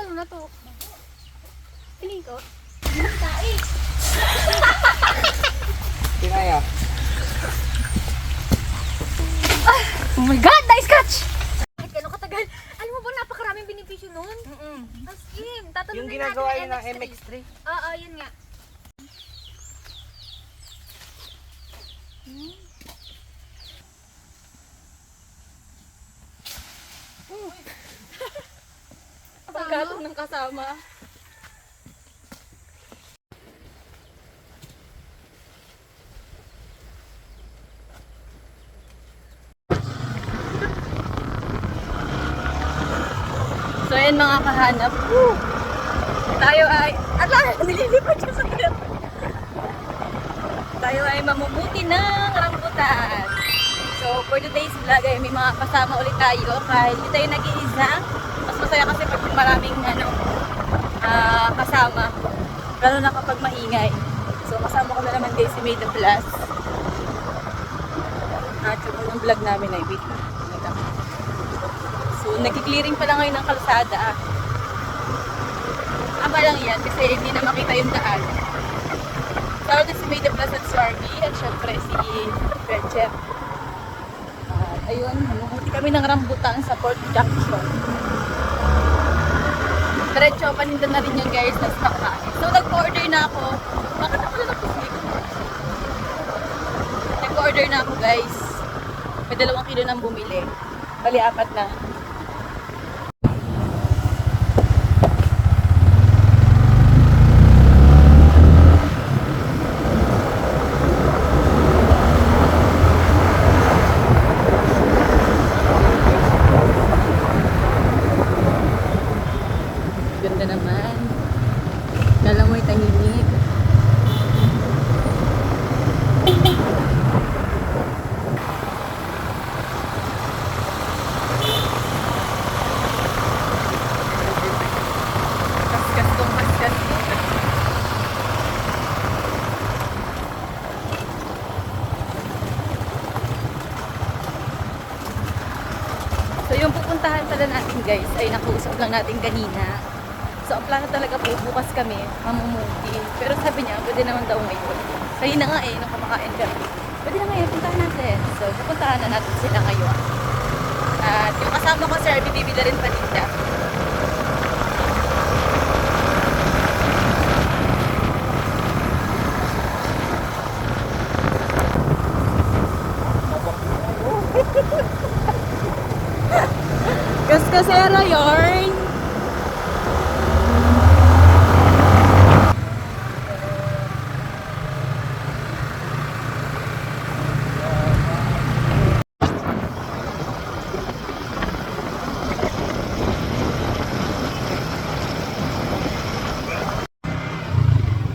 ano na to? Piling ko? Kinaya. Oh my God! Nice catch! Ay, gano'ng katagal. Alam mo ba, napakaraming benepisyo nun? As in, tatanungin Yung ginagawa yun ng natin MX3. Oo, yun nga. Pagkatong ng kasama. So ayan mga kahanap. Tayo ay... Ala! Nililipad siya sa kanya. Tayo ay mamumuti ng rambutan. So for today's vlog ay may mga kasama ulit tayo. Kahit hindi tayo nag-iisa. Mas masaya kasi pag maraming kasama. Lalo na kapag maingay. So kasama ko na naman guys si May the Plus. At yung vlog namin ay wait. So, nagki-clearing pala ngayon ng kalsada. Aba lang yan kasi hindi na makita yung daan. Tawag na si May the Plus at Swarby at syempre si Fletcher. At ayun, mamuhuti kami ng rambutan sa Port Jackson. Diretso, paninda na rin yun guys, na stock na. So, nag-order na ako. Bakit ako na napisig? Nag-order na ako guys. May 2 kilo nang bumili. Bali, 4 na. Ganda naman. Kala mo'y tahimik. Kaskas kong kaskas. So yung pupuntahan pala natin guys ay nakausap lang natin kanina. So ang plano talaga po bukas kami mamumuti. Pero sabi niya pwede naman daw ngayon. Kanina nga nung kumakain kami. Pwede na ngayon, puntahan natin. So pupuntahan na natin sila ngayon. At yung kasama ko sir, bibili rin paninda. Kaskasera yarn!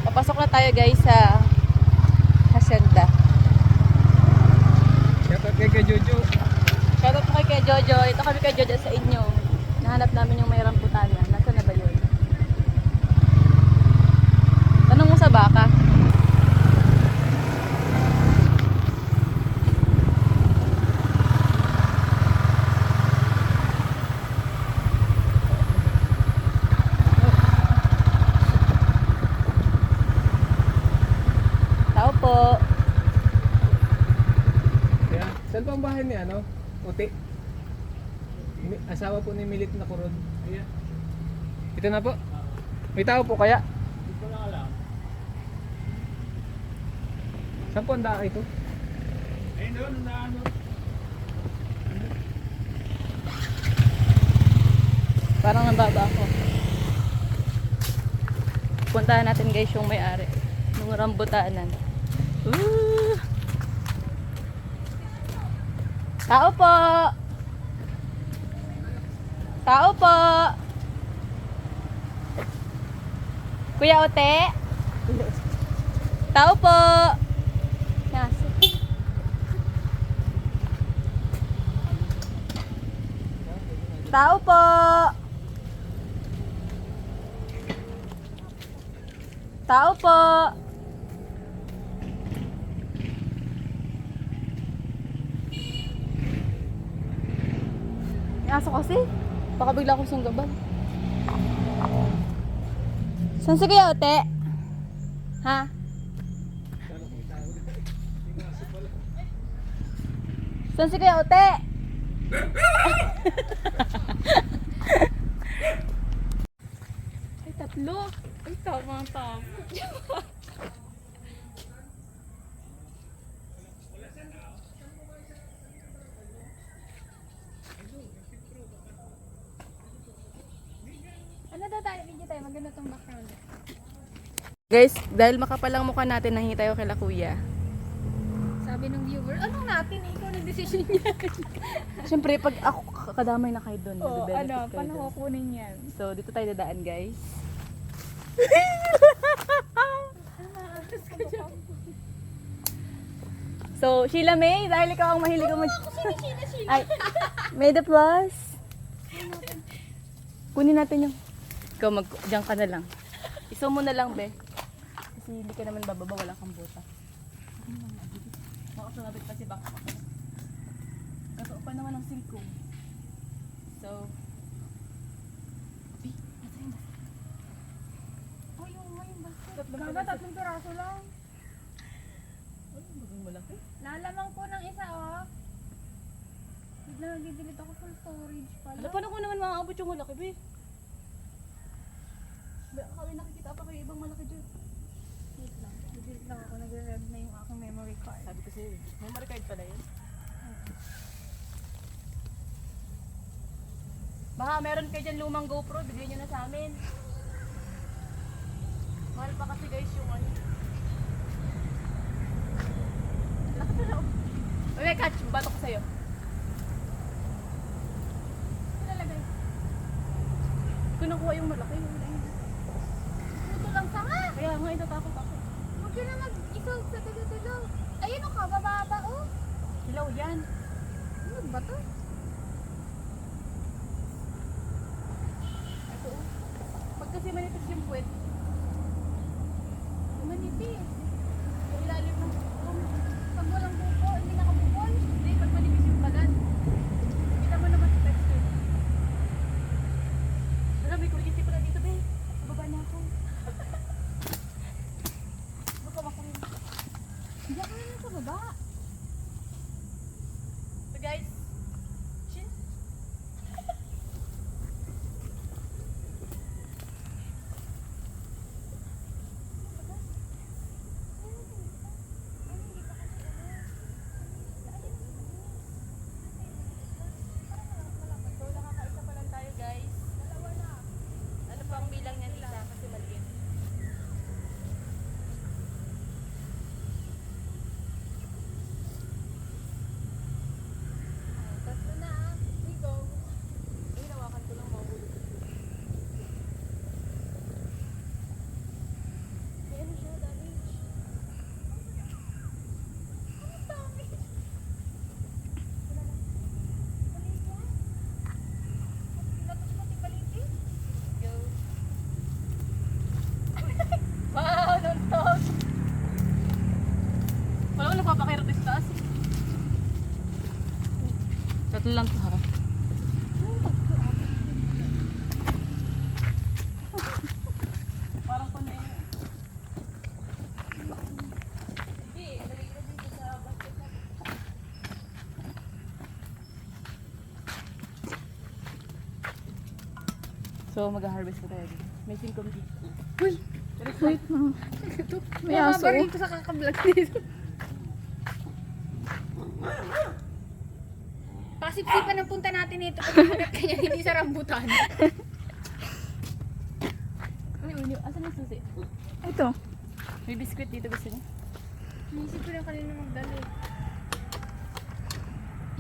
Papasok na tayo guys sa hacienda. Shoutout kay Jojo. Shoutout po kay Jojo. Ito kami kay Jojo sa inyo. Nahanap namin yung may rambutan na. Nasaan na ba yun? Tanong mo sa baka. Tao po. Yeah. Saan po ang bahay ni ano? Uti? Asawa po ni Milit na Kurod. Ayan. Ito na po. May tao po kaya? Hindi ko lang alam. Saan po ang daan ito? Ayun doon, ang daan doon. Parang nababa ako. Puntahan natin guys yung may-ari ng rambutanan. Tao po! Tao po! Kuya Ote? Tao po! Nasa. Tao po! Tao po! May aso kasi. Baka bigla akong sunggaban. Saan si Kuya Ote? Ha? Saan si Kuya Ote? Ay, tatlo. Ay, tama. Ano daw tayo? Video tayo. Maganda tong background. Guys, dahil makapal ang mukha natin, nahingi tayo kila Kuya. Sabi ng viewer, anong natin? Ikaw nag-decision niya. Siyempre, pag ako kadamay na kayo doon, Oo, benefit ano, kayo paano dun. kukunin yan? So, dito tayo dadaan, guys. So, Sheila May, dahil ikaw ang mahilig mag... Ay, May the plus. Kunin natin yung... Ikaw, diyan ka na lang. Iso mo na lang, be. Kasi hindi ka naman bababa, wala kang buta. Makasungabit pa si baka. Kasuo pa naman ang silko. So... Bi, nasa yung basket. Oh, yung basket. Tatlong Gaga, piraso. 3 piraso lang. Ay, maging malaki. Lalamang ko ng isa, oh. Bigla nag-delete ako full storage pala. Alam, paano ko naman makaabot yung malaki, be? Be, kami nakikita pa kayo ibang malaki dyan. Wait lang. Nag-delete lang ako. Nag-rev na yung aking memory card. Sabi ko sa'yo, memory card pala yun. Baka meron kayo dyan lumang GoPro, bigyan nyo na sa amin. Mahal pa kasi guys yung ano. Laki pa lang. May catch, bato ko sa'yo. Lalagay. Kung nakuha yung malaki, wala yun. Puto lang sa nga. Kaya nga, itatakot ako. Huwag ka na mag-isog sa tulo-tulo. Ayun o ka, bababa, oh. Hilaw yan. Ano ba to? Ito, oh. Pag kasi manipis yung puwet, Manipis. yung ilalim ng Pag walang buko, hindi nakabukol. hindi, pag manipis yung balat. Kita mo naman sa texture. Alam, may kuryente pala dito, be. Baba na ako. Baka makurin. Diyan ka na sa baba. So guys, chin. So nakakaisa pa lang tayo guys. Dalawa na. Ano pa ang bilang niya nila kasi maliit. Tatlo na ah. We go. Ay, nawakan ko lang mahulog. May ano siya, damage. Ang dami. Latos pati baliti. Go. Wow, nuntok! Wala ko nagpapakirot sa taas. Tatlo lang to ha. Parang ko na yun. Hindi, nalagyan dito sa basket na. So, mag-harvest ko tayo. May 5 dito. Uy! Wait na. May aso. Mababarin ko sa kakablog dito. Pasip-sipan ang punta natin ito pag hanap kanya hindi sa rambutan. Uy, asan yung susi? Ito. May biscuit dito gusto niya? Inisip ko na kanina magdala eh.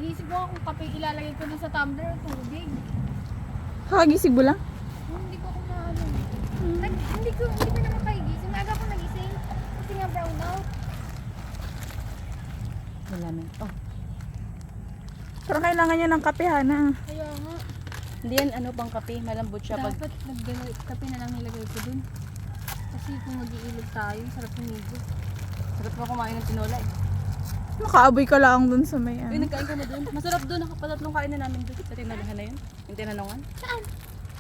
Inisip ko kung kape ilalagay ko na sa tumbler o tubig. Kakagisig mo lang? Hindi ko kumano. Hindi ko na makahigising. Aga ako nagising. Kasi nga brown out. Wala na. Oh. Pero kailangan niya ng kape, Hana. Kaya nga. Hindi yan ano pang kape. Malambot siya pag... Dapat kape na lang nilagay ko dun. Kasi kung mag-iilog tayo, sarap humigo. Sarap mo kumain ng tinola eh. Makaaboy ka lang dun sa may Uy, nagkain ka na doon. Masarap doon. Nakapatatlong kain na namin doon. Sa tinalahan na yun. Yung tinanongan. Saan?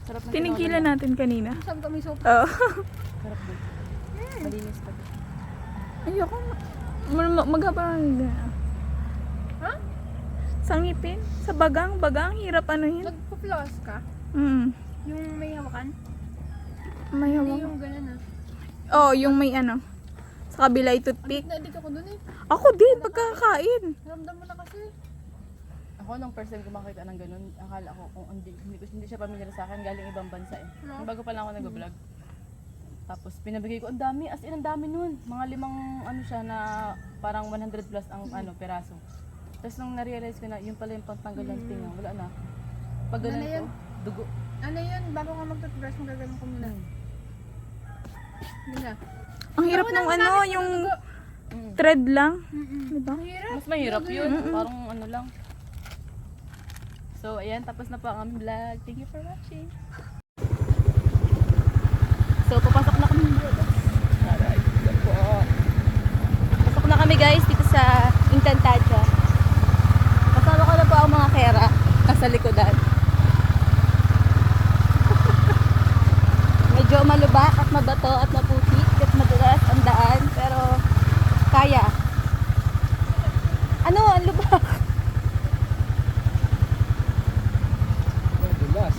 Sarap ng Tinigilan tinola. natin kanina. Saan kami sopa? Oo. Sarap din. Malinis pa. Ayoko. Maghapon. Ha? Sa ngipin? Sa bagang? Bagang? Hirap anuhin? Nagpa-floss ka? Yung may hawakan? May Hindi hawak. yung ganun ah. Oh, yung may ano. Sa kabila ay toothpick. Na-addict ako dun eh. Ako din, pagkakain. Ramdam mo na kasi. Ako nung first time ko makita ng ganun, akala ko kung hindi siya pamilyar sa akin, galing ibang bansa eh. Yung bago pa lang ako nag-vlog. Tapos pinabigay ko, ang dami, as in ang dami nun. Mga 5 ano siya na parang 100 plus ang ano peraso. Tapos nung na-realize ko na, yun pala yung pantanggal ng tinga, wala na. Pag ganun Ano ko, yan? dugo. Ano yun? Bago ka mag-toothbrush, magagaling ko muna. Hindi na. Ang hirap ng ano, yung thread lang. Diba? Hirap. Mas mahirap yun, parang ano lang. So ayan, tapos na po ang aming vlog. Thank you for watching. So papasok na kami dito. Aray, yan po. Pasok na kami guys dito sa Encantadia. Kasama ko na po ang mga kera nasa likodan. Medyo malubak at mabato at maputik at madulas ang daan pero kaya. Ano ang lubak? Madulas.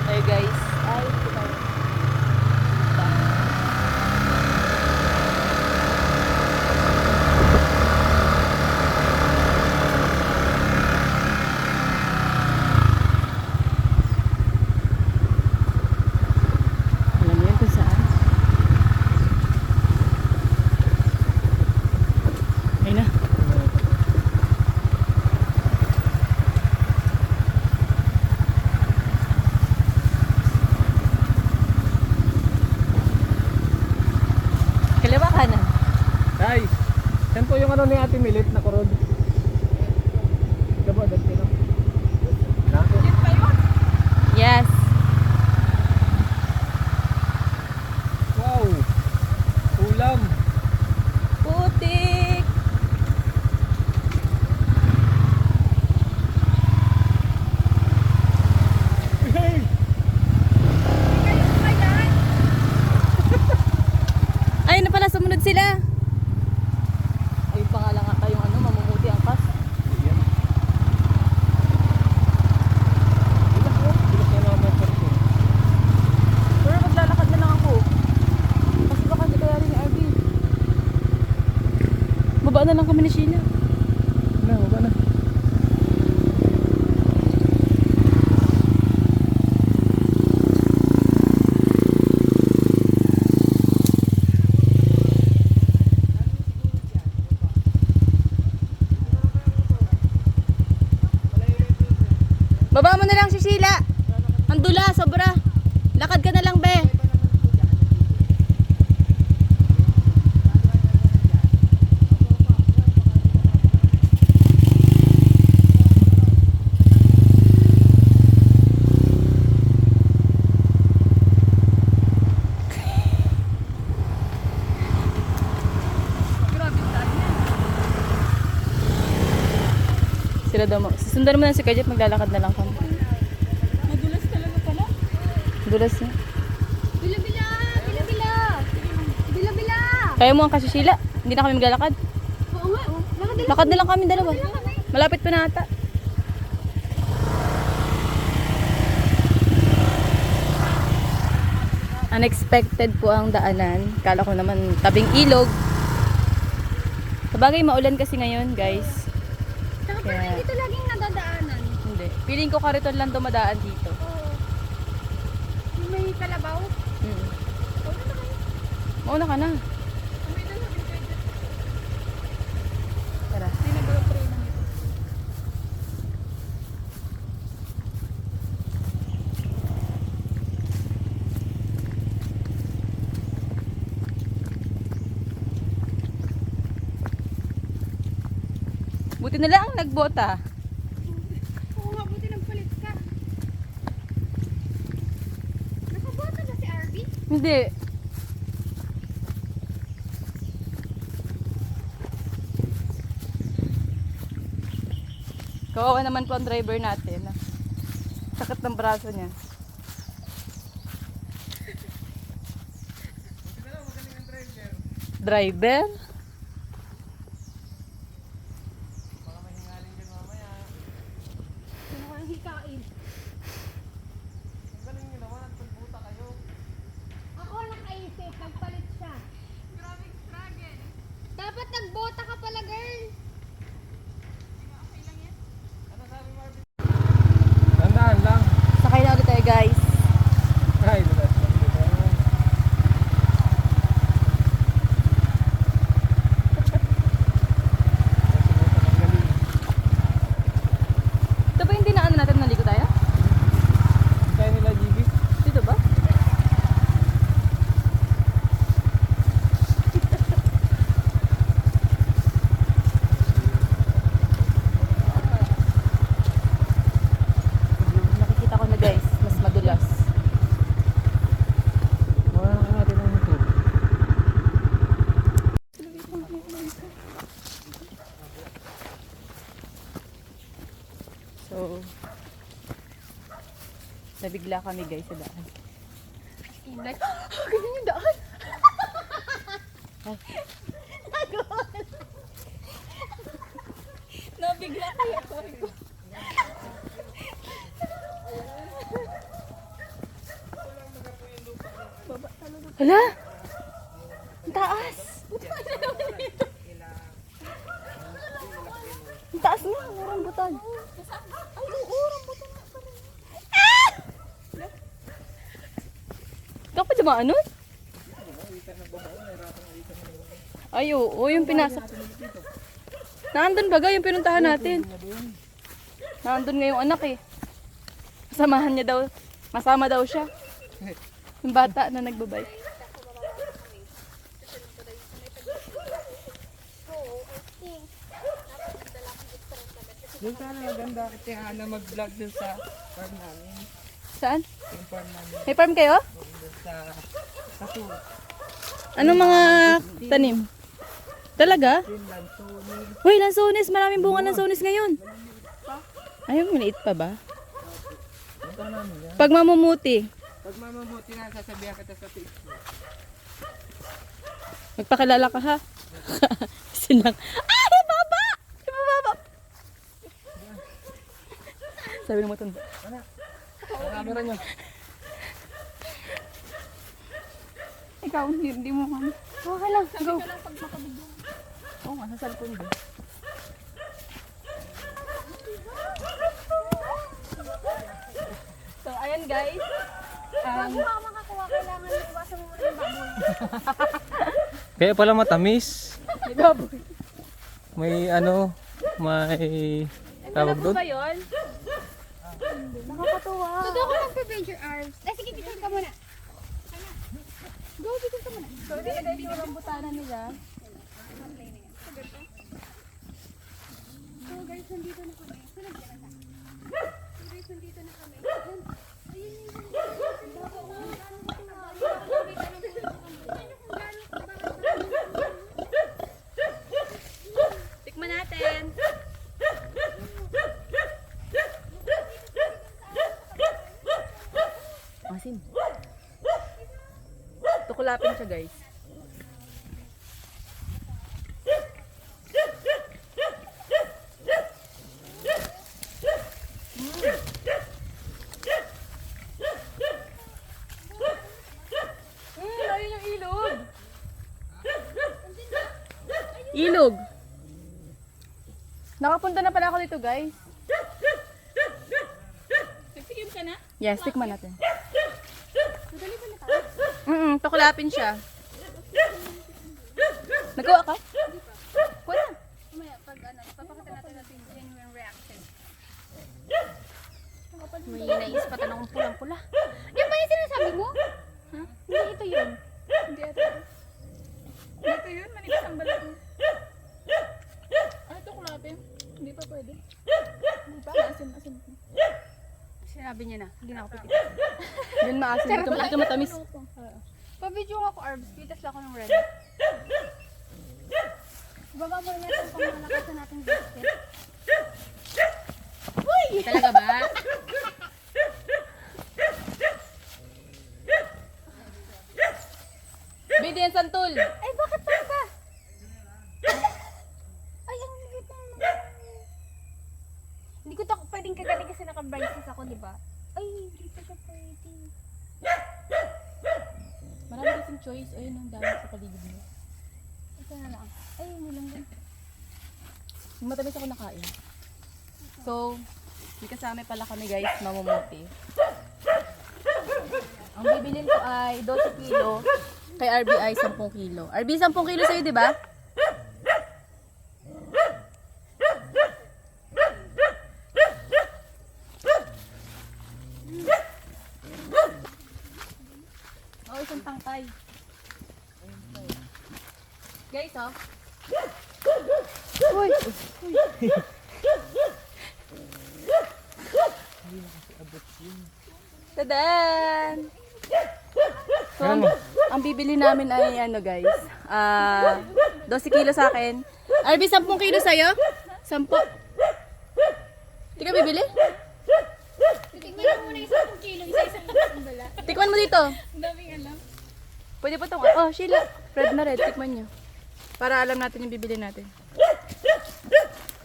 Ay guys, ay ito tayo. Alam niyo kung saan? Ay na. Kaliwa kanan. Guys, yan po yung ano ni Ate Milit na kurod. Diba, dati lang. Yes. Wow! Ulam! Putik. Hey! Ay, na pala sumunod sila. Ay, pa nga lang ata yung ano, mamumuti ang kas. Yan. Bilas ko. Bilas na naman po. Pero maglalakad na lang ako. Kasi baka hindi kaya rin ni RV. Baba na lang kami ni Sheila. Na, baba na. Baba mo na lang si Sheila. Ang dula, sobra. Lakad ka na lang, be. Sila daw, susundan mo na si Kajit, maglalakad na lang kami. Madulas talaga pala. Dulas na. Bila-bila! Bila-bila! Bila-bila! Kaya mo ang kasi Sheila, hindi na kami maglalakad. Oo nga, oh. Nakadala. Lakad na lang kami dalawa. Malapit pa na ata. Unexpected po ang daanan. Kala ko naman tabing ilog. Sabagay maulan kasi ngayon, guys. Saka parang Kaya- hindi ito laging nadadaanan. Hindi. Feeling ko kariton lang dumadaan dito. Oo. Yung may kalabaw. Mauna ka na. Tara. Buti na lang nagbota. Oo nga, buti nagpalit ka. Nakabota ba si RV? Hindi. Kawawa naman po ang driver natin. Sakit ng braso niya. Driver? Ano ko yung hikain? Ako nakaisip, nagpalit siya. Grabe struggle. Dapat nagbota ka pala, girl. Tandaan lang. Sakay na ulit tayo guys. Ay, dulas lang dito. Ito ba hindi na ano natin naligo tayo? Kaya nila GB. Dito ba? Nakikita ko na guys, mas madulas. Wala na natin ang motor. So, nabigla kami guys sa daan. Like, ganyan yung daan. Nabigla kaya ko. Hala! Ang taas! Ang taas nga, rambutan. Ay, oo, rambutan nga pa rin. Ah! Ikaw pa dumaan nun? Ay, oo, yung pinasok. Nandun baga yung pinuntahan natin. Nandun nga yung anak eh. Kasamahan niya daw. Masama daw siya. Yung bata na nagbabike. Doon sana maganda kasi Hana mag-vlog dun sa farm namin. Saan? Yung farm namin. May farm kayo? Dun sa Kasu. Anong mga tanim? Talaga? Finland. So, Hoy, lansones! Maraming bunga ng lansones ngayon. Ay, maliit pa ba? punta namin yan. Pag mamumuti, Pag mamamuti na, sasabihan kita sa Facebook. magpakilala ka ha. Silang, ay, baba! Baba! Sabi ng matanda. Ang camera nyo. Ikaw, hindi mo man. Okay lang, go. Oo nga, sa cellphone ba? So, ayan guys. Bago ka makakuha, kailangan iwasan mo muna yung baboy. Kaya pala matamis. May baboy. May ano, may tawag doon. ba yun? Nakakatuwa. So, doon ko magpa-venture arms. Ay, sige, picture ka muna. Go, picture ka muna. So, ito guys yung rambutanan nila. So, guys, nandito na kami. Sunod ka na sa. So, guys, nandito na kami. Ayun, Tikman natin. Asin. Tukulapin siya guys. Ayun yung ilog. Ilog. Nakapunta na pala ako dito, guys. nagsigim ka na? Yes, tikman natin. Madali pa na tayo. Tukulapin siya. Nagawa ka? Kuha na. Mamaya, pag ano, papakita natin yung genuine reaction. May naispatan akong pulang-pula. Yan ba yung sinasabi mo? Ha? Hindi, ito yun. Hindi ito. Ito yun, manipis ang balat mo. Ito kulapin. Hindi pa pwede. Hindi pa, asin. Sinabi niya na. Hindi na ako pipit. Yun maasin. Dito matamis. Pa-video ako, Arbs. Pitas lang ako ng red. Ibaba mo rin natin pang malakasan natin biscuit. Talaga ba? Bidian santol. Ay, bakit pa ba? Ay, ang liit naman. Hindi ko to pwedeng kagaling kasi naka-braces ako, di ba? Ay, hindi pa siya pwede. Marami kasing choice. Ayun, ang dami sa paligid mo. Ito na lang. Ay, hindi lang din. Matamis ako nakain. So, may kasama pala kami guys, mamumuti. Ang bibilin ko ay 12 kilo. Kay RB ay 10 kilo. RB, 10 kilo sa'yo, di ba? Oo, isang tangkay. Guys, oh. Uy! Tadan! So, ang bibili namin ay ano guys, 12 kilo sa akin. RB, 10 kilo sa'yo? 10. Hindi ka bibili? Titignan mo muna yung 10 kilo, isa-isa ang bala. Tikman mo dito. Ang daming alam. Pwede pa itong, oh Sheila, red na red, tikman nyo. Para alam natin yung bibili natin.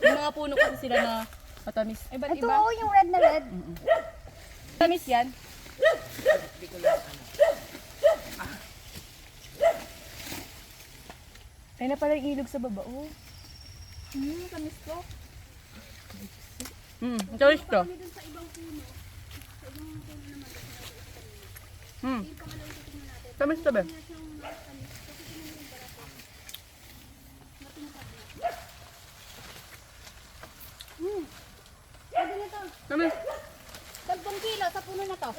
Yung mga puno kasi sila na matamis. Iba't Ito, oh, yung red na red. Matamis yan. Ay na pala yung ilog sa baba, oh. Tamis ko. Choice to. Tamis to ba? Pwede na to. Tamis. 10 kilo sa puno na to.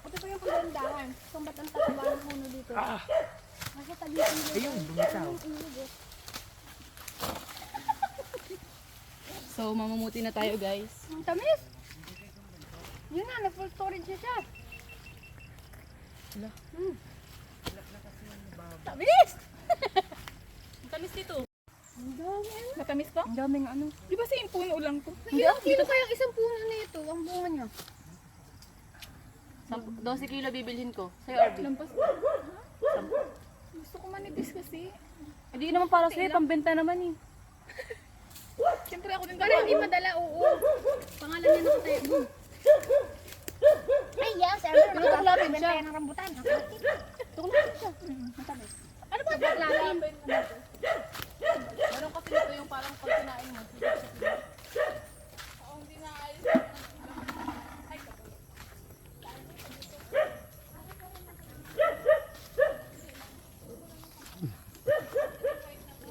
Ito pa yung kagandahan. Kung ba't ang tataba ng puno dito. Kasi tabi-kilo. Ayun, bumitaw. So, mamumuti na tayo guys. Ang tamis. Yun na, na-full storage na siya. Wala. Tamis! Tamis dito. Ang dami ano. Matamis pa? Ang daming ano. Di ba sa puno lang to? Ilang kilo kaya ang isang puno na ito? Ang bunga niya. 12 kilo bibilhin ko. Sa'yo, RB. Lampas. Gusto ko manipis kasi. Hindi naman para sa'yo, pambenta naman eh. Siyempre ako din Pero hindi madala, oo. Pangalan niya nakatayo. Ay, yes, sir. Pero tuklapin benta siya. yan ng rambutan. Tukulapin siya. Matamis. Ano ba tuklapin? Meron kasi ito yung parang pag kinain mo.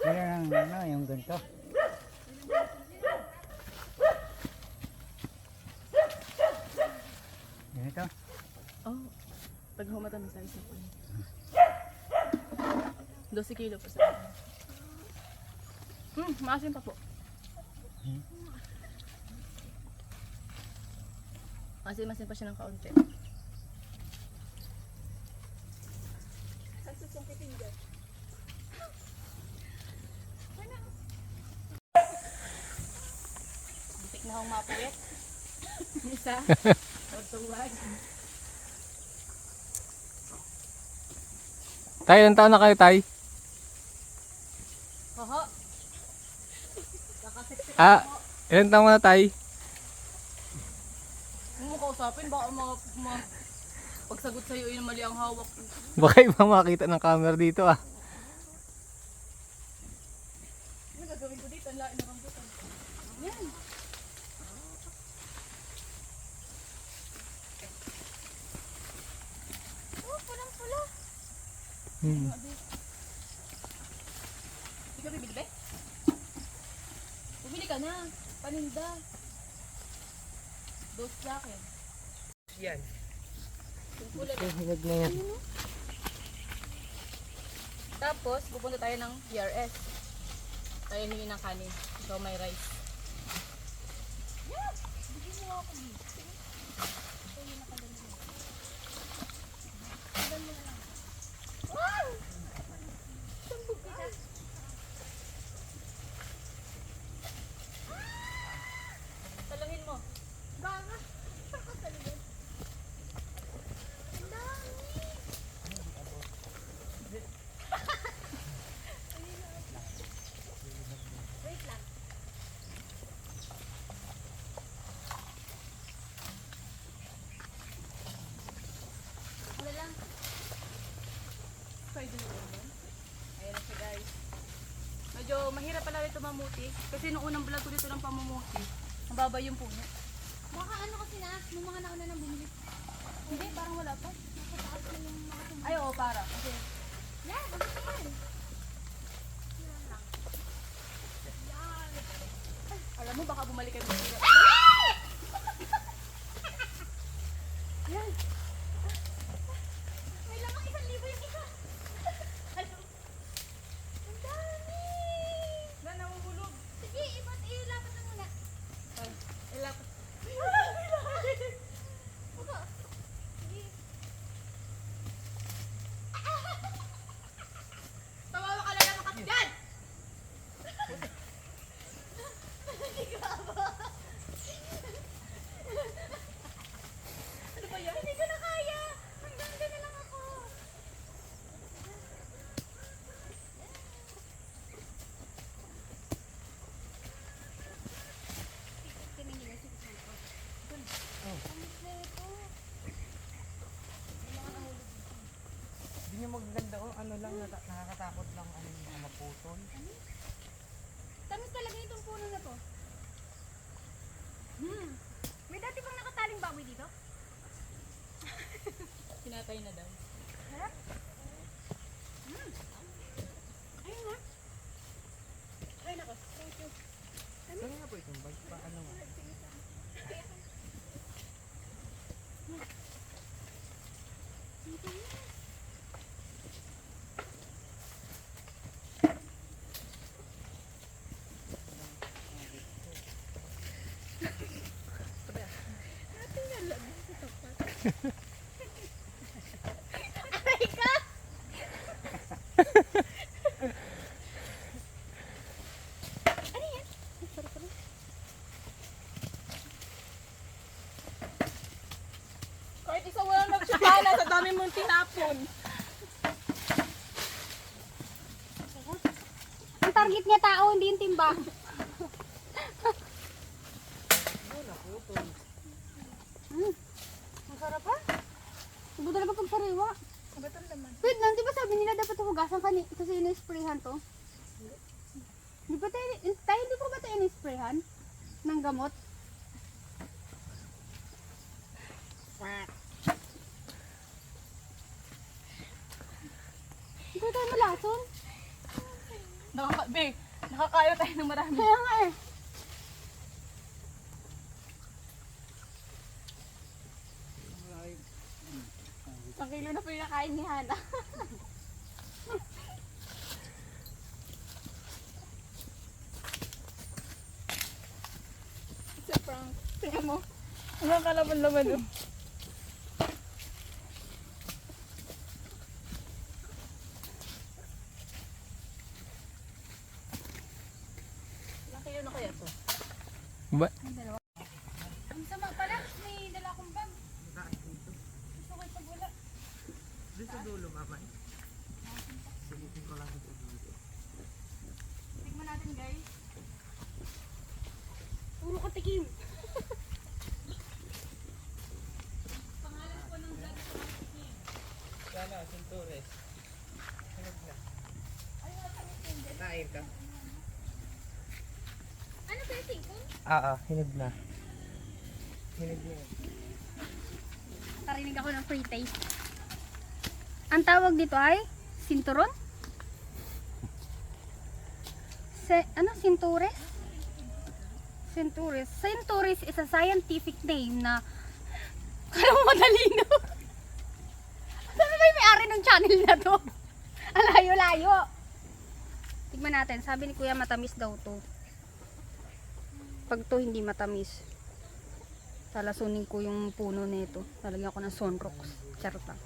Kaya ano, yung ganito. Ganito. Oh, pag humatamis tayo sa puno. 12 kilo po sa akin. Maasim pa po. Maasim pa siya ng kaunti. Buntik na akong mapuwit. Isa. Tay, ilang taon na kayo, Tay? Haha. Ilang taon na, Tay? Kung mo kausapin, baka pagsagot sa'yo yun mali ang hawak. Baka ibang makita ng camera dito ah. Ano gagawin ko dito? Ang lain na rambutan. Yan. Oh, pulang-pula. Hindi ka bibili ba? Bumili ka na. Paninda. Dose sa akin. Yan. Hinog na yan. Tapos, pupunta tayo ng PRS. Tayo hingi ng kanin. So, may rice. mahirap pala ito mamuti. Kasi nung unang vlog ko dito ng pamumuti, mababa yung puno. Baka ano kasi na, nung mga nauna nang bumili. Hindi, parang wala pa. Nasa taas na yung mga Ay, oo, para. Kasi, Yan, ano na yan? alam mo, baka bumalik ka dito. May lamang 1,000 yung isa. Ang dami! Na, nahuhulog. Sige, ilapat na muna. Ilap. Opo. Sige. Tawawa ka lang naman kasi dyan! Ano ba yan? Hindi ko na kaya. Hanggang doon na lang ako. Hindi nyo magaganda oh. Ano lang, nakakatakot lang ano yung mga maputol. Tamis talaga itong puno na to. May dati bang nakataling baboy dito? Pinatay na daw. Ayun nga. Ay, nako. Saan nga po itong bag? Paano nga? Aray ka! Ano yan? Ang sarap pala. Kahit isa walang nagsukala sa dami mong tinapon. Ang target niya tao, hindi yung timba. Ang sarap ha? Ang talaga pag sariwa. Wait lang, di ba sabi nila dapat hugasan ka kasi in-sprayhan to? Di ba tayo hindi ko ba tayo in-sprayhan? Ng gamot? Hindi ko tayo malason. Nakakayo tayo ng marami. Kaya nga eh. Ang kilo na po yung nakain ni Hana. Sa prank. Tingnan mo. Ang kalaban-laban oh. Ilang kilo na kaya to? Ba? Ang sama pala, may dala akong bag. Gusto ko pag wala. Doon sa dulo, mama. Silipin ko lang ito dito. Tignan natin guys. Puro ka tikim. Sana, Sintures. Hinog na. Kain ka? Ano ba yung singkong? Hinog na. Hinog na yun. Narinig ako ng free taste. Ang tawag dito ay sinturon? Sintures? Sintures. Sintures is a scientific name na kaya mo madalino. Ano ba yung may-ari ng channel na to? Alayo-layo. Tignan natin. Sabi ni Kuya matamis daw to. Pag to hindi matamis, salasunin ko yung puno nito. Lalagyan ko ng sunrocks. Charot lang.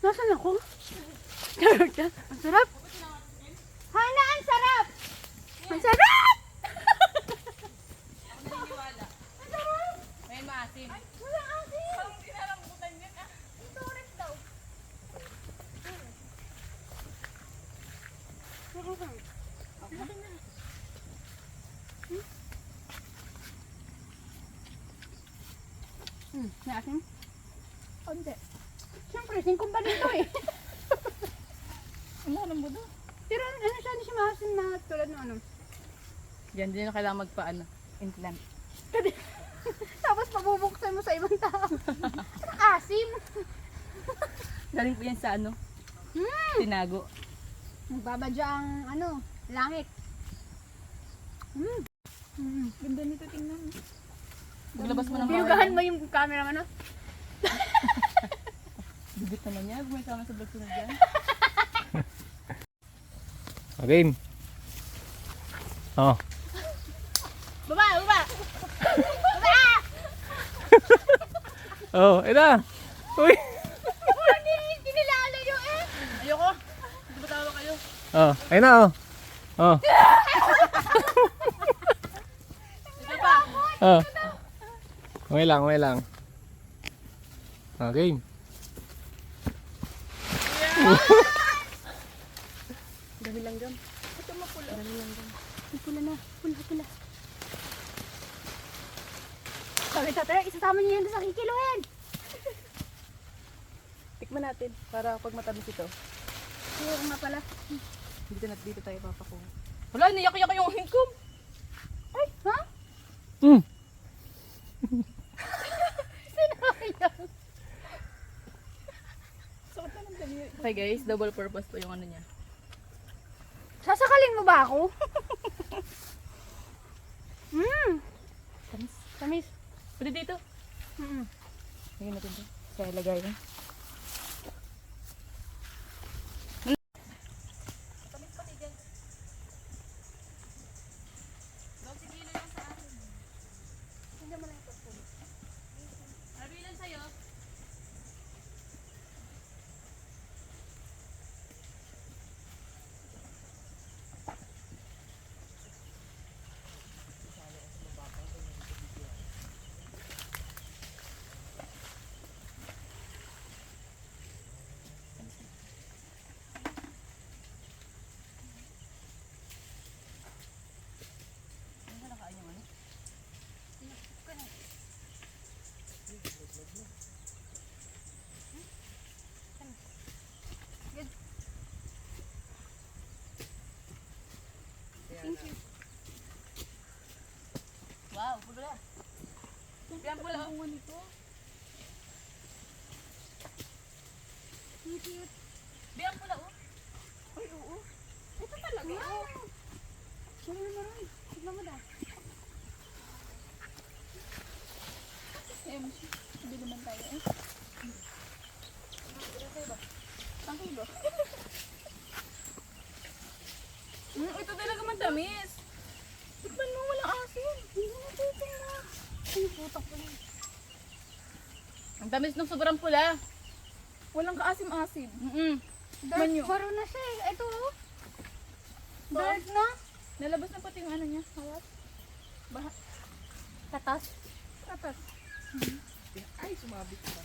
Nasaan ako? Charot lang. Ang sarap. Hana, ang sarap! Ang sarap! Ako naniniwala. Ang sarap! May maasim. Wala asin! Parang hindi na rambutan yan ah. Ang torres daw. May asin? Konti. Siyempre, singkong ba dito eh? Sumukulang mo doon. Pero ano siya, hindi siya maasin na tulad ng ano. Yan din na kailangan magpaano. Implant. Tapos pabubuksan mo sa ibang tao. Ang asim. Galing po yan sa ano? Tinago. Nagbabadya ang ano, langit. Ganda nito, tingnan. Paglabas mo ng Binugahan mo yung camera ano? Bibit naman niya. May kama sa vlog sunod dyan. Game. Oh. Baba, baba! Oh, ito. Uy. Hindi nilalayo eh! Ayoko. Hindi ba tawa kayo? Oh, ayun na oh. Oh. Ito pa. Oh. Okay lang, okay lang. Ah, game. Dami lang gam. Ito mapula. Pula na, pula. Sabi tatay, isasama niyo yan sa kikiluhin. Tikman natin para pag matamis ito. Oo nga pala. Dito tayo papako. Wala, niyak-yak yung hingkom. Ay, ha? Mm. Okay guys, double purpose po yung ano niya. Sasakalin mo ba ako? Tamis. Tamis. Pwede dito. Mm. Lagyan natin ito. Kaya lagay na. Wow, pula. Yan pula. Ang nito. Biang pula oh. Ay, oo. Ito talaga. Wow. Sorry na rin. Tignan mo na. Hindi naman tayo eh. Ang kilo. Ito talaga matamis. Tikman mo, walang asin. Hindi na titin na. Ay, putak ko na. Ang tamis ng sobrang pula. Walang kaasim-asim. Dark Manyo. baro na siya eh. Ito oh. Dark na. Nalabas na pati yung ano niya. Hawat. Tatas. Atas. Ay, sumabit pa.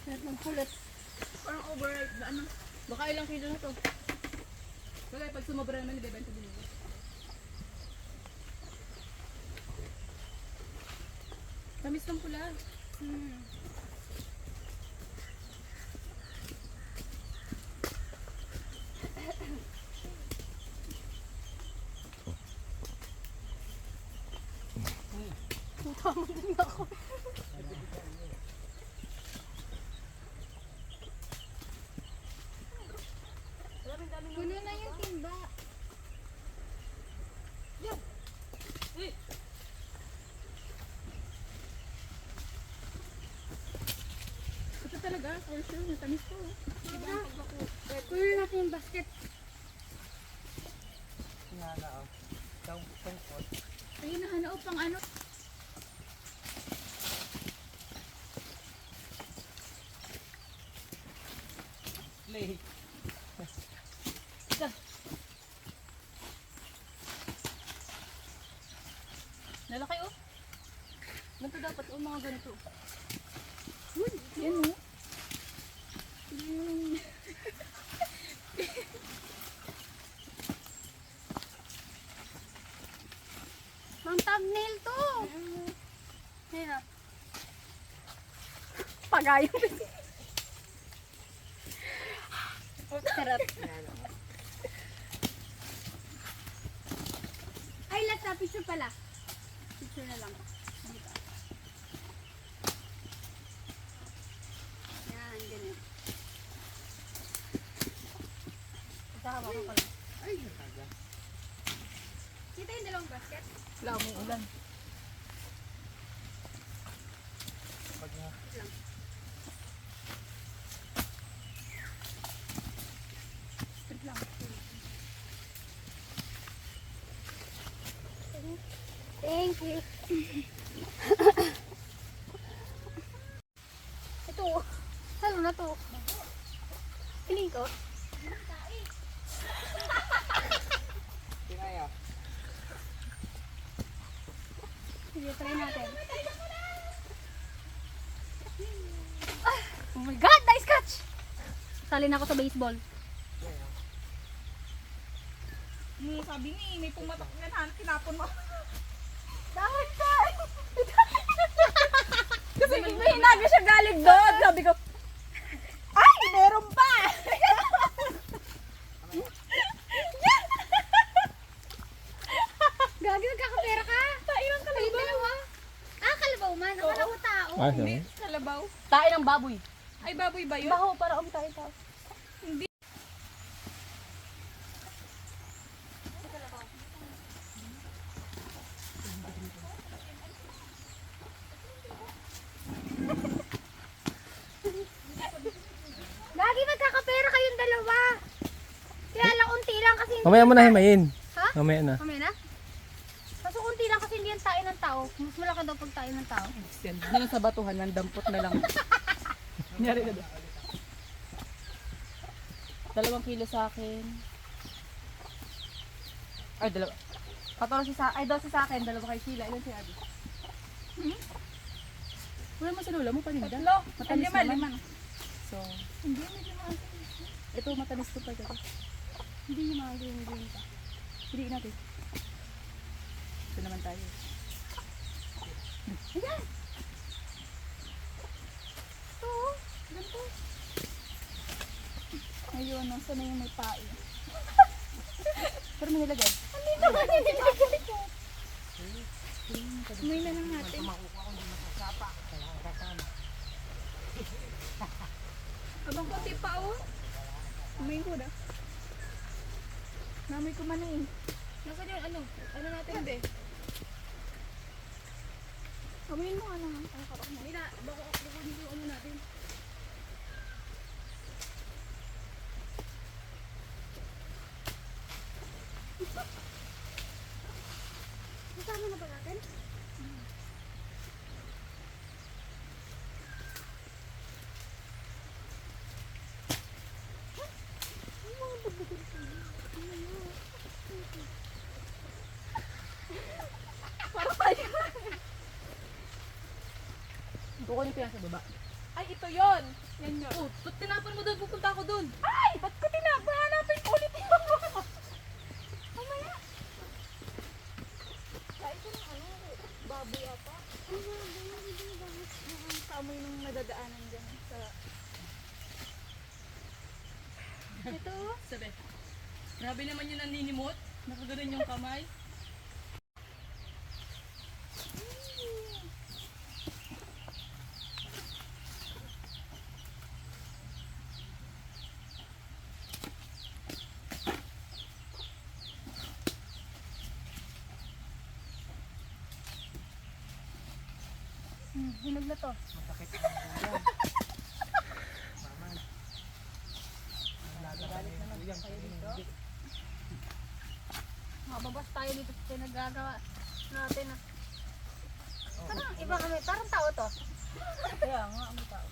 Lahat ng kulit. Parang overripe na ano. Baka ilang kilo na to. Kaya pag sumobra naman, ibebenta din ito. Tamis ng pula. Puno na yung timba. Ito talaga, for sure, matamis to. Puno natin yung basket. Sinala oh. Tungkot. Ayun na, ano, pang ano. Play. Lalaki oh. Ganito dapat oh, mga ganito. Yan o. Pang thumbnail to. Ayun ah. Pagayong. Sarap. Ay, lata, picture pala. Picture na lang. Dito. Yan, ganyan. Kasama ko pala. Ay, nakaga. Kita yung dalawang basket? Wala mong ulan. Pag nga. Thank you. Ito. Salo na to. Piling ko. Pinaya. Sige, try natin. Oh my God! Nice catch! Salin ako sa baseball. Sabi ni, may pumatak na tinapon mo. Dahil ka! Kasi may hinaga siya galing doon. Sabi ko, ay, meron pa! Gagi, nagkakapera ka? Tainang Kayong dalawa? Ah, kalabaw man. Akala ko tao. Ah, Hindi, kalabaw. Tayo ng baboy. Ay, baboy ba yun? Baho para umitahin tao. Hindi. Gagi, magkakapera kayong dalawa. Kaya lang unti lang kasi hindi. Mamaya mo na himayin. Ha? Mamaya na. Kami na? Kaso unti lang kasi hindi yan tayo ng tao. Mas malaki daw pag tayo ng tao. Yan. Doon lang sa batuhan, nandampot na lang. Nyari na doon. 2 kilo sa akin. Ay, 14 sa ay 12 sa akin, 2 kay Sheila. Ilan si Abby? Wala mo sa lula mo, paninda. Tatlo. Ay, Matamis lima, naman. lima. So, Hindi, may lima. ito matamis to pa ito. Hindi yung mga green pa. Hindi natin. Ito naman tayo. Ayan! Ito, ganito. Ayun, nasa na yung may pae. Pero may nilagay. Andito ka, nilagay ko. May na lang natin. Abang konti pa, oh. Umayin ko na. Namoy ko man eh. Nasaan yung ano? Ano natin, be? Umayin mo ano. Hindi na, baka hindi yung ano natin. Kasama na ba natin? Buko yung pinasa baba. Ay, ito yon. Yan yun. Oh, ba't tinapon mo doon? Pupunta ako doon. Ay! Ba't ko tinapa? Hanapin ko ulit yun. Mamaya. Kain ko ng ano, baboy ata. Sa amoy nung nadadaanan dyan. Sa... Ito. Sabi. Grabe naman yung naninimot. Nakaganon yung kamay. Hinog na to. Masakit ang buyan. Mama. Nalagalit na lang kayo dito. Mababas tayo dito sa pinagagawa natin. Ah. Parang iba kami. Parang tao to. Kaya nga, ang tao.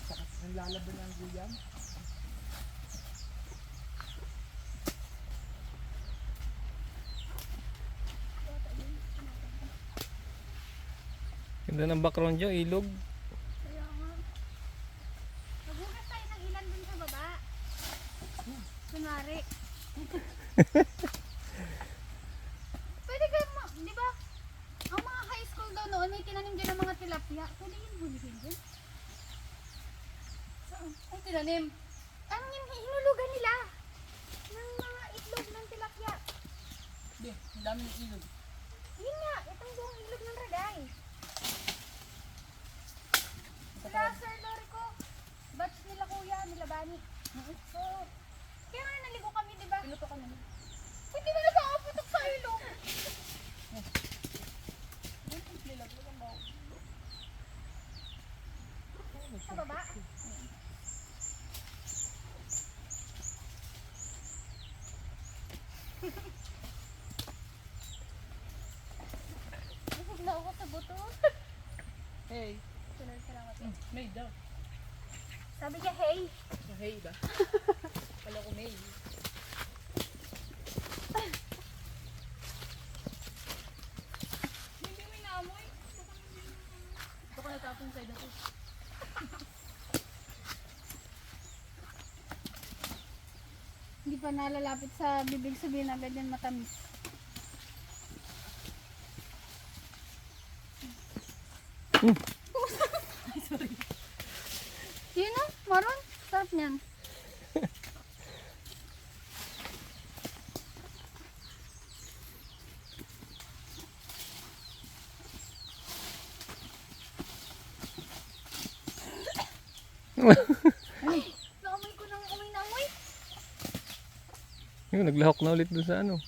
Sakit ng lalaban ng buyan. Ganda ng background nyo, ilog. Kaya nga. Maghugas tayo ng ilan dun sa baba. Kunwari. Pwede kayo, di ba? Ang mga high school daw noon, may tinanim dyan ng mga tilapia. Pwede yun hulihin dyan? Saan? Ay, mong tinanim? Ang hinulugan nila ng mga itlog ng tilapia. Be, ang dami ng ilog. Yun nga, itong buong ilog ng Ragay. Sila Sir Lorico, batch nila kuya, nila Bani. So, kaya nga naligo kami, di ba? Pinuto ka naman. Hindi na nagkakaputok sa ilog. Sa baba? Busog na ako sa buto. Hey. Salamat. May daw. Sabi niya, hey. Hey ba? Kala ko may. Hindi may naamoy. Ito ka natapon side ako. Hindi pa nalalapit sa bibig, sabihin agad yan matamis. Yun o, maron. Sarap niyan. Naamoy ko ng amoy na amoy. Yun, naglahok na ulit dun sa ano.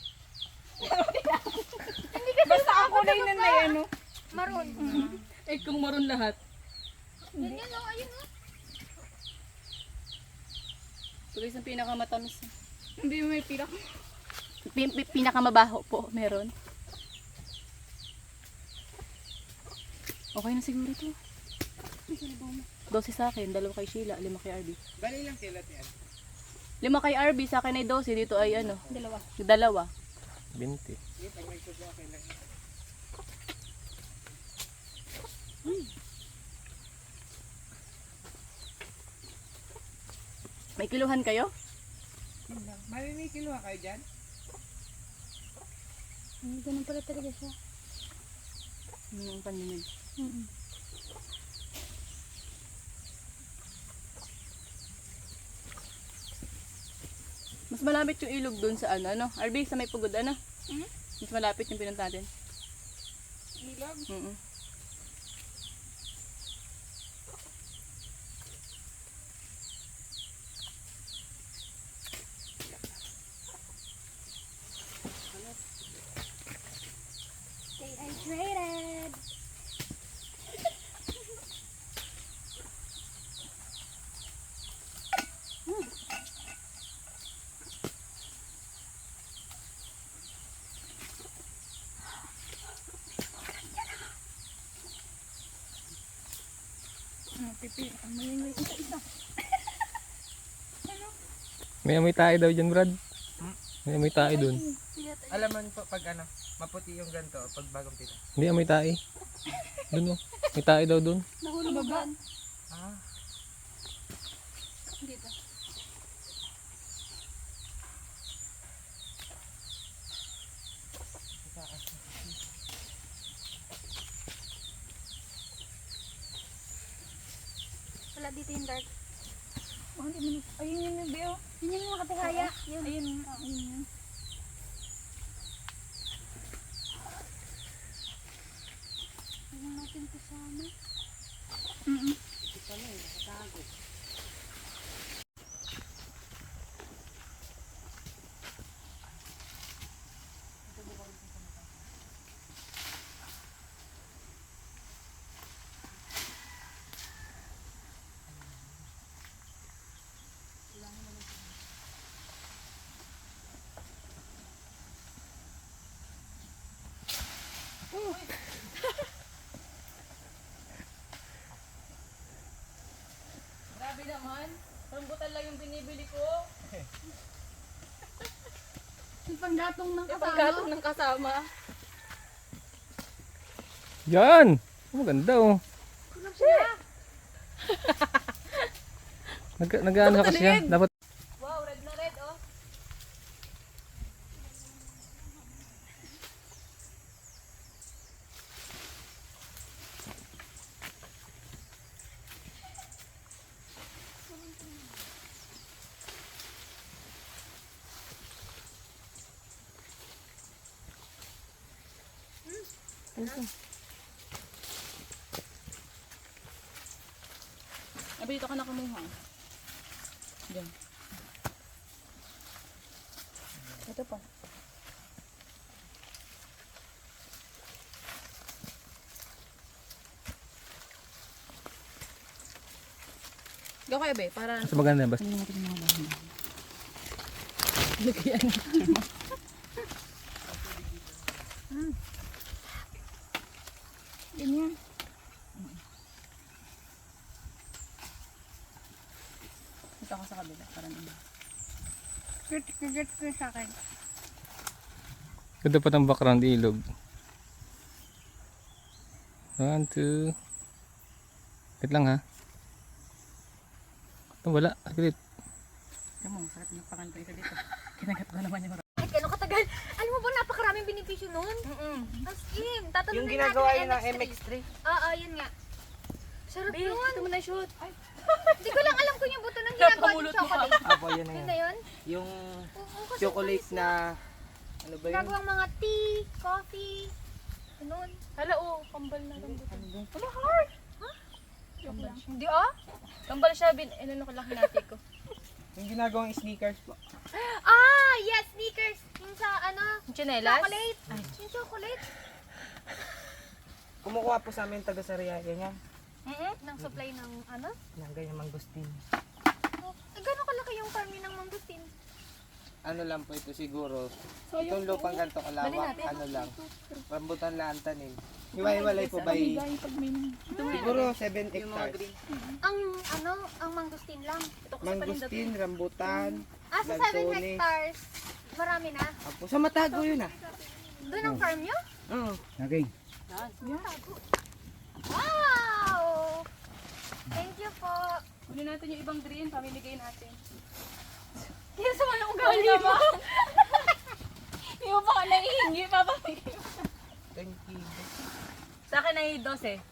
Basta ako na yun na yan, no? Maron. Eh, kung maroon lahat. Yan yan o, ayun o. Ito guys, ang pinakamatamis. Hindi may pirak. Pinakamabaho po, meron. Okay na siguro ito. 12 sa akin, 2 kay Sheila, 5 kay RB. Bali lang kilat yan. 5 kay RB, sa akin ay 12, dito ay ano, Dalawa. 20. Sige, pag may subo, okay lang. May kiluhan kayo? Yun lang. May kiluha kayo dyan? Ganun pala talaga siya. Yung pandinig. Mas malapit yung ilog dun sa ano? RB, sa may pugod, ano? Mas malapit yung pinunta natin. Ilog. Stay hydrated. Pipi. Amoy yung isa-isa. May amoy tayo daw dyan, Brad. May amoy tayo dun. Alam mo po pag ano, maputi yung ganito pag bagong pila. Hindi amoy tayo. Dun oh. May tayo daw dun. Nahulugan. Ah, Dito. Wala dito yung dark. Oh, hindi mo. Ayun yun yung bio. Yun yung mga katihaya. Yun. Ayun. Ayun yun. Ayun natin kasama. Grabe naman. Rambutan lang yung binibili ko. Yung panggatong ng kasama. Pagkatong ng kasama. Yan! Maganda oh. Nag-ano kasi siya. Dapat Wow, red na red, oh. Abi, dito ka na kumuha. Diyan. Ito pa. Go kayo, be, para Mas maganda ba? hindi natin mga bahay. Lagyan. Ganyan. Ito ako sa kabila, para naman. Get ko sa akin. Ganda pa ng background ilog. 1, 2. Wait lang ha. Ito wala. Saglit. Ito mo, sarap yung pakanta ito dito. Kinagat ko naman yung Ay, gano'ng katagal. Alam mo ba, napakaraming benepisyo nun? As in, tatanungin Yung natin ginagawa ang yun ng MX3. MX3. Oo, yun nga. Sarap Be, nun. ito mo na shoot. Hindi ko lang alam kung yung buto ng ginagawa Pamulot ng mo pa. chocolate. Apo, yun na Yun yun. na yun? Yung Oo, kasi chocolate na, ano ba yun? ginagawang mga tea, coffee, ganun. Hala, oh, kambal na rambutan. Wala, heart. Kambal siya. Hindi ah? Kambal siya, inano ko lang hinati ko. Yung ginagawang sneakers po. Ah, yes, sneakers. Yung sa ano, Yung chinelas? chocolate. Yung chocolate. Kumukuha po sa amin taga-Sariaya niyan. Nang supply ng ano? Ng ganyan mangustin. Eh, gano'n kalaki yung farming ng mangustin? Ano lang po ito siguro. Itong lupang ganito kalawak, ano lang. Rambutan lang ang tanim. Hiwa-hiwalay po by siguro 7 hectares. Ang ano, ang mangustin lang. Mangustin, rambutan, Ah, sa 7 lansones. hectares, marami na. Apo, sa Matago yun ah. Doon ang farm nyo? Oo. Wow! Thank you po. Kunin natin yung ibang green, pamimigay natin. Yan sa mga ugali mo. Hindi mo pa ka naihingi, papamigay. Thank you. Sa akin ay 12.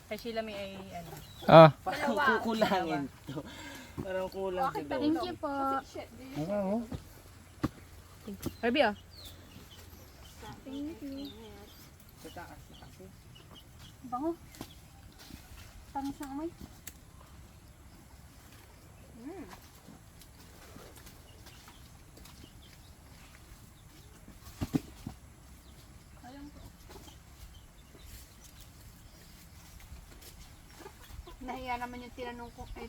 Kay Sheila may ay ano. Ah. Parang kukulangin to. Parang kulang si daw. Thank you po. Herbie, oh. Thank you. Sa taas na kasi. Bango. Tamis ng amoy. Nahiya naman yung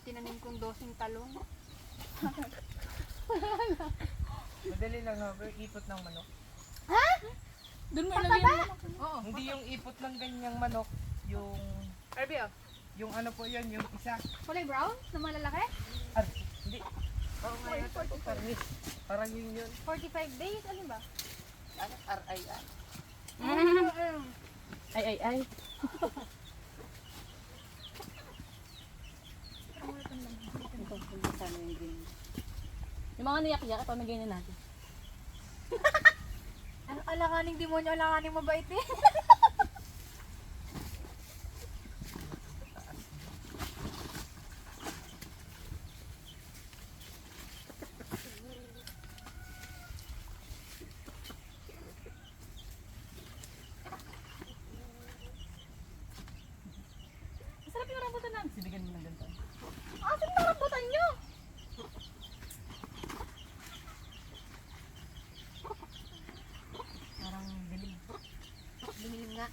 tinanim kong dosing talong. Madali lang ha, pero ipot ng manok. Doon mo ilagay yung manok. Oo. Hindi yung ipot ng ganyang manok, yung Herbie, oh. yung ano po yun, yung isa. Kulay brown na malalaki? Hindi. Oo nga yata po, parang yun yun. 45 days, alin ba? Ano? R.I.R. Ay. Yung mga niyak-yak, pamigay na natin. Ano alanganing demonyo, alanganing mabait eh. Masarap yung rambutan namin. Sibigyan mo ng ganito. Asan ba rambutan nyo? Parang dilim. Lumilim nga.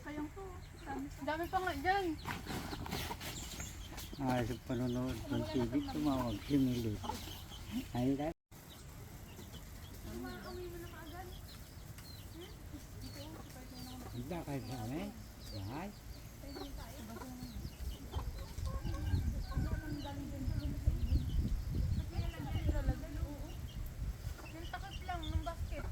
Kayang po. Dami pa nga dyan. Sa panonood ng TV, tumawag si Milot. Ay, dahil Handa kayo sa amin? Yahay? Yung takot lang ng basket.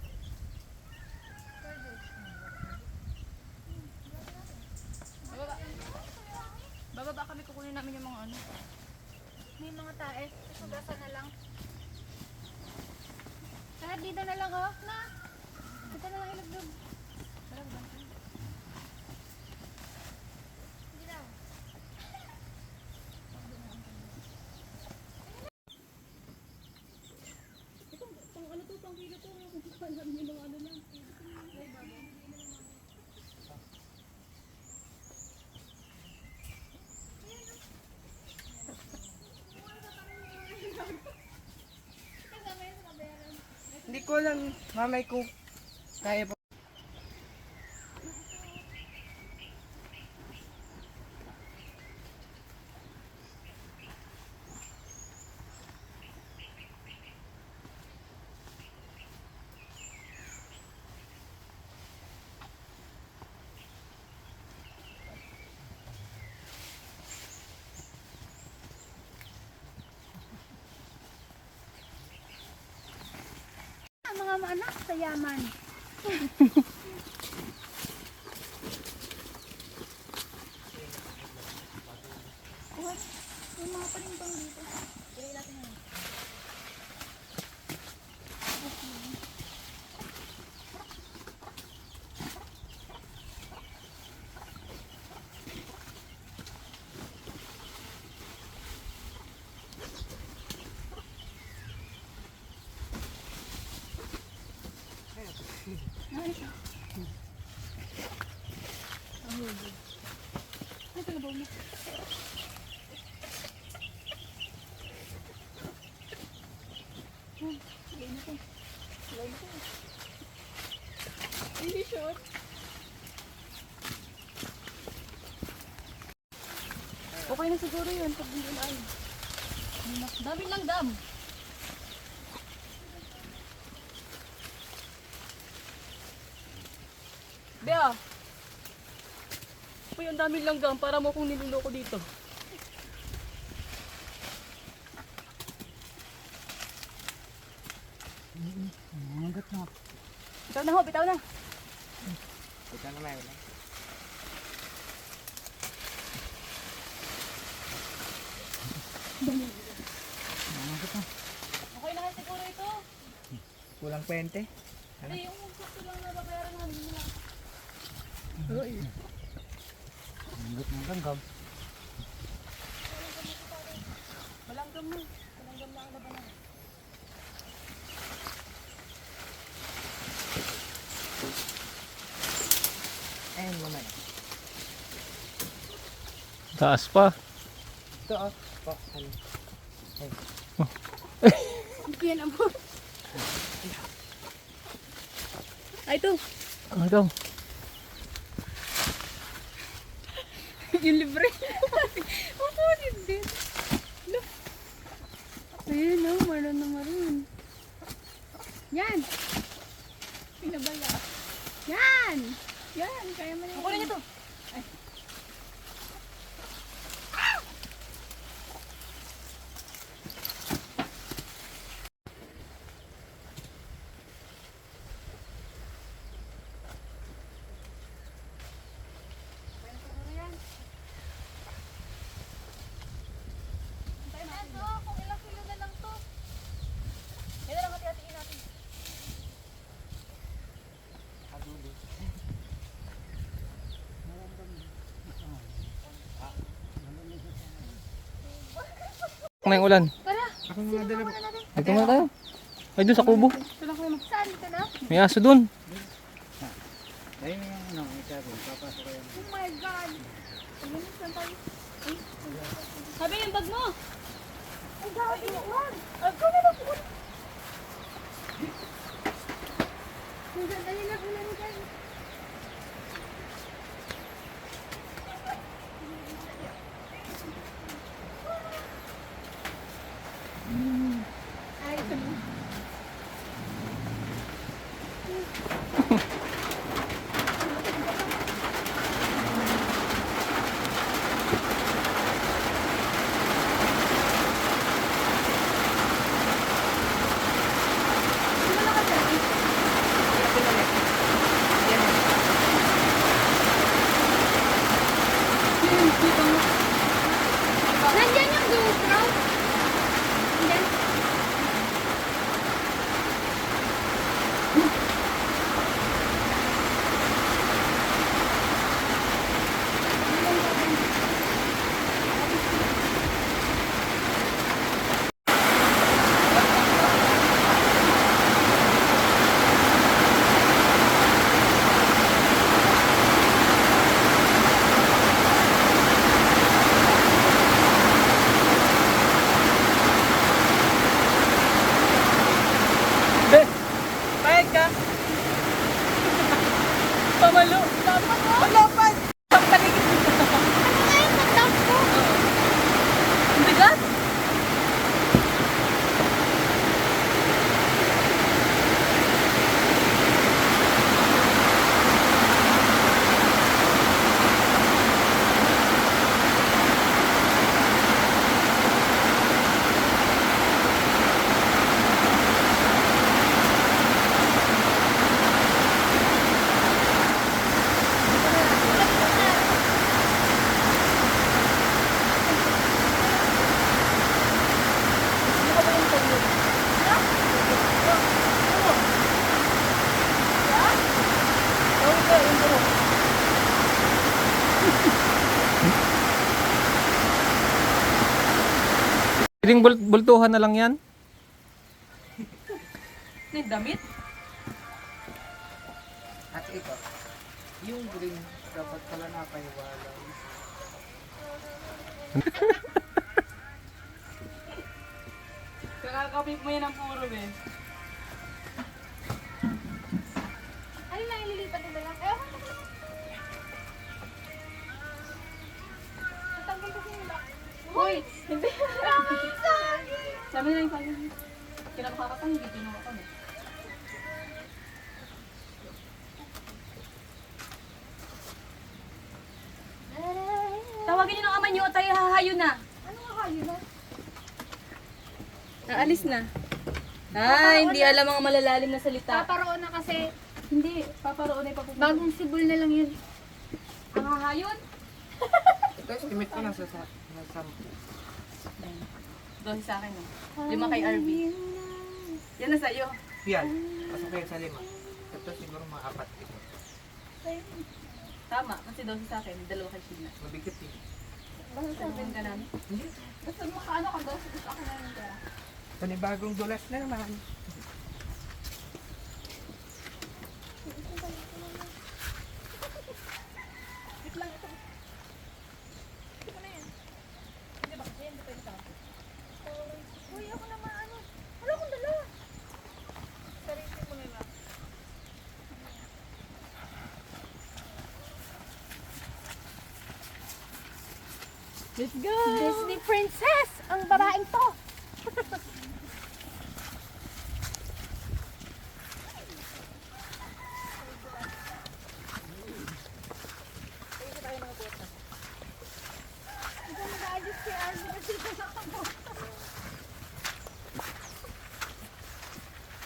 Bababa kami, kukunin namin yung mga ano. May mga tae. Sugasan na lang. Lahat dito na lang oh. Na. Dito na lang ilagdog. Sige daw. Hindi ko lang, mamay ko kaya po. Mga anak sa yaman. Okay na siguro yun pag hindi na ay. Daming langgam. Bea. Uy, ang daming langgam para mo kong niloloko dito. Mangat na. Bitaw na ho, bitaw na. Ito na may wala. Okay na nga siguro ito. Kulang 20. Hindi, yung sakto lang na babayaran namin nila. Mangat ng langgam. Malanggam na. Malanggam na ang labanan. Ayun mo man. Taas pa. Ito oh. Po, ano. Yan ang po. Ay, ito. Ano daw? Yung libre. Mapunit din. Ayun o, maroon na maroon. Yan. Pinabala. Yan. Yan, kaya mo na Kukunin niyo to. Kung ilang kilo na lang to. Yan na lang hati-hatiin natin. Na yung ulan. Ako nga dala po. Dito muna tayo. Ay, doon sa kubo. Saan dito na? May aso doon. Ayun yung ano, may sabi. Papasok kayo. Oh my God. Ayun, saan tayo? Sabi yung bag mo. Ay, gabi na yan. Ay, ko na lang po. Dali na ulan dyan. Ay, Pwedeng bultuhan na lang yan. Damit? At ito, yung green, dapat pala napahiwala. Kakakapit mo yan ang puro, eh. Ano lang ililipat nila lang? Eh, ako na. Natanggal kasi yung lock. Hoy! Hindi! Sabi na yung pagod. Kinakakatan, hindi ginawa ko na. Tawagin niyo ng ama niyo o tayo hahayo na. Ano nga kayo na? Naalis na. Ay, hindi alam mga malalalim na salita. Paparoon na kasi Hindi, paparoon ay papupunta. bagong sibol na lang yun. Ang hahayon? Ito, estimate ko nasa 10. Doon sa akin. 5 kay RB. Yan na sa'yo. Yan, pasok ko yan sa 5. Ito siguro mga 4 ito. Tama, kasi doon sa akin, 2 kay Sheila. Mabigat eh. Bakit sabihin ka namin? Basta makaano ka daw, gusto ako na yung pera. Panibagong dulas na naman. Uy, ako na maano. Wala akong dala. Let's go! Disney princess! Ang babaeng to!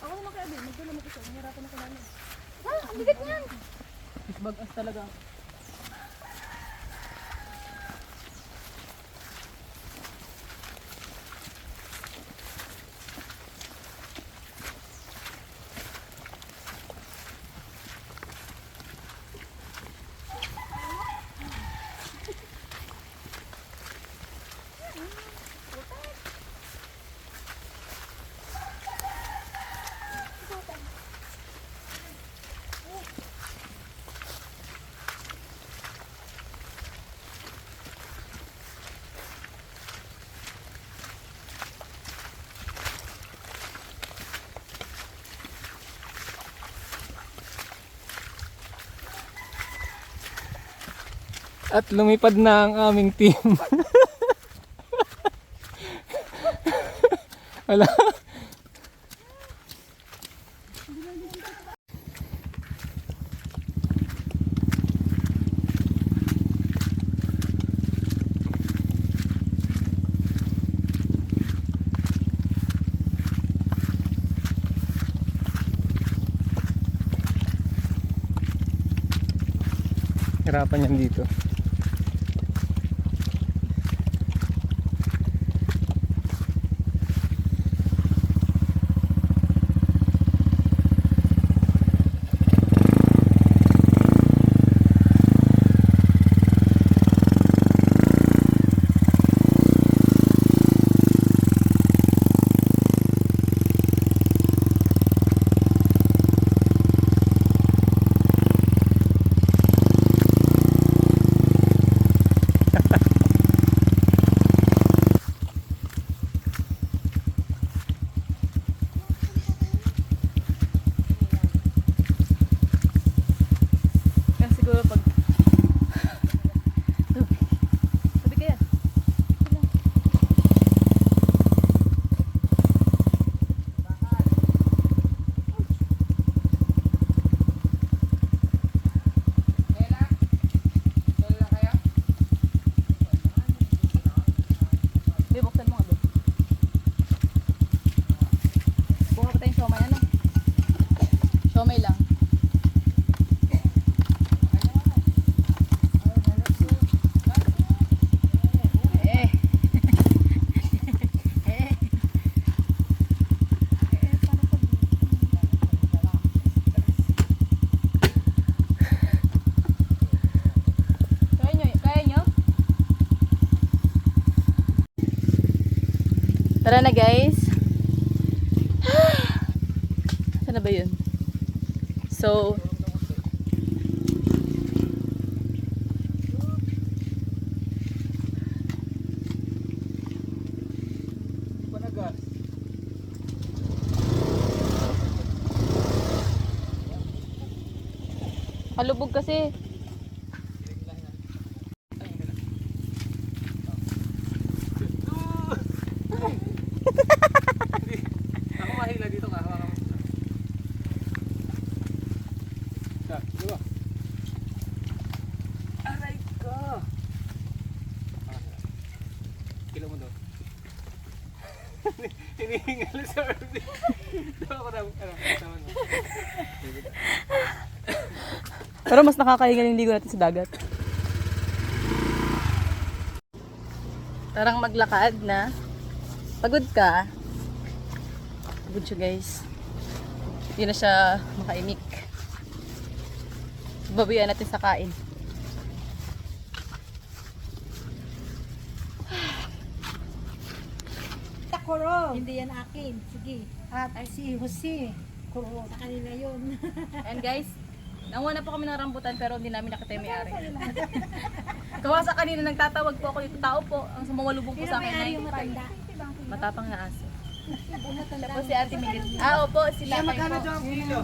Ako naman kaya din, magdala mo kasi, mahirapan ako namin. Ah, ang bigat niyan! Bagas talaga. At lumipad na ang aming team. Wala. Hirapan yan dito. Kaya siguro pag... Sabi kaya? Hindi, buksan mo nga doon. Buka pa tayong siomay, ano? Siomay lang. Eh. Kaya nyo? Kaya nyo? Tara na guys. Saan na ba yun? So, Panagas. palubog kasi. Ako mahila dito ka. Hawakan mo. Sa, di ba? Aray ka. Kilo mo daw. Hinihingal sa Irving. Daw ako na, kasama mo. Pero mas nakakahingal yung ligo natin sa dagat. Tarang maglakad na. Pagod ka. Pagod siya guys. Hindi na siya makaimik. Babayan natin sa kain. Kuro. Hindi yan akin. Sige. At si Jose. Kuro. Sa kanila yun. And guys, nanguha na po kami ng rambutan pero hindi namin nakita yung may-ari. Kawa sa kanina nagtatawag po ako dito. Tao po. Ang sumamalubong po sa akin. Yung matanda. Matapang na aso. Tapos si Ate Milit. Ah, opo. Si Tatay po. Kilo.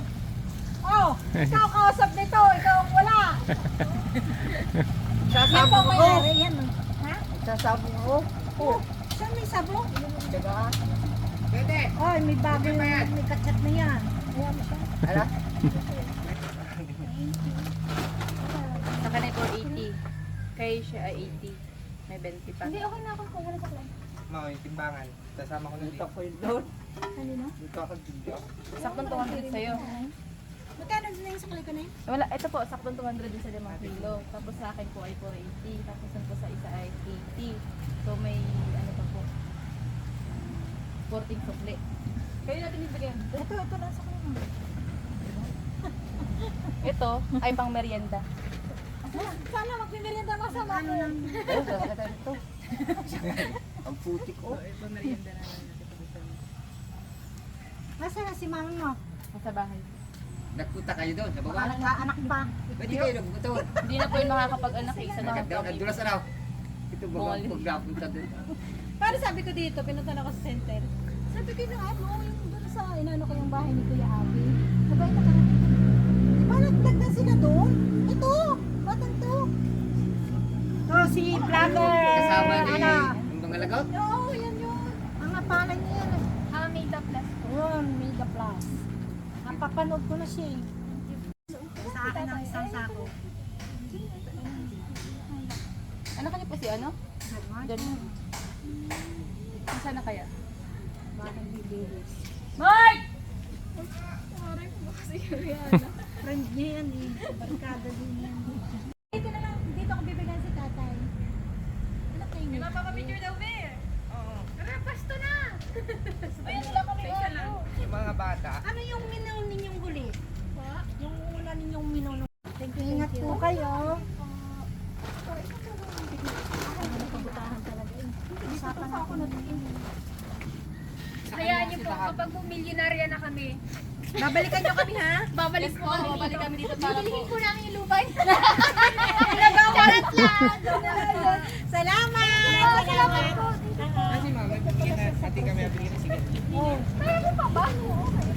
Oh! Ikaw kausap nito. Ikaw ang wala. Yan po may ari. Yan. Ha? Sasabong ako. Oh. Saan may sabong? Pwede. Oh, may bagay na may kachat na yan. Ayan mo siya. Ala? Sa kanay po 80. Kay siya ay 80. May 20 pa. Hindi, okay na ako kung wala sa klay. Mao, yung timbangan. Sasama ko na dito. Kanino? Dito ako dito. Saktong 200 sa'yo. Magkano din na yung saklay ko na yun? Wala, ito po, saktong 200 din sa 5 kilo. Tapos sa akin po ay 480. Tapos yan po sa isa ay 80. So may ano pa po. 14 sukli. Kayo natin ibigyan. Ito lang saklay mo. Ito ay pang merienda. Sana magpimerienda masama ko. Ayun, sa tayo ito. Ang putik ko. Ito merienda na lang natin. Nasaan na si mama mo? Sa bahay. Nagpunta kayo doon sa baba? Anak pa. Pwede kayo nagpunta doon. Hindi na po yung makakapag-anak eh. Isa na lang kami. Nagdulas na raw. Ito ba Bungol. pag napunta doon? Paano sabi ko dito? Pinunta na ako sa center. Sabi ko na mo, yung doon sa inano ko yung bahay ni Kuya Abi. Mabait na ka na. Di ba nagdagdag sila doon? Ito! Batang to! Oh, si vlogger! Kasama ni Ano? yung mga lagot? Oo, yan yun. Ang pangalan niya yan. Made up plus. Oh, Mega Plus. Napapanood ko na siya eh. Sa akin ang isang sako. Ano kanya po si ano? Doon. Saan na kaya? Bakit bibilis? Mark! Friend niya yan eh. Barkada din yan. Dito na lang. Dito ako bibigyan si tatay. Ano kayo niyo? Napaka-picture daw, Be! Yung mga bata. Ano yung minaw ninyong huli? Yung una ninyong minaw. Thank you. Ingat po kayo. Usapan ako na Hayaan niyo po, kapag milyonarya na kami, babalikan niyo kami ha? babalik po kami Babalik kami dito para po. Bibilihin po namin yung lubay. Charot lang! Salamat! Salamat po! Kasi mama, bigyan na, pati kami bigyan na sige. Oh. Kaya mo pa ba? Oo, kaya.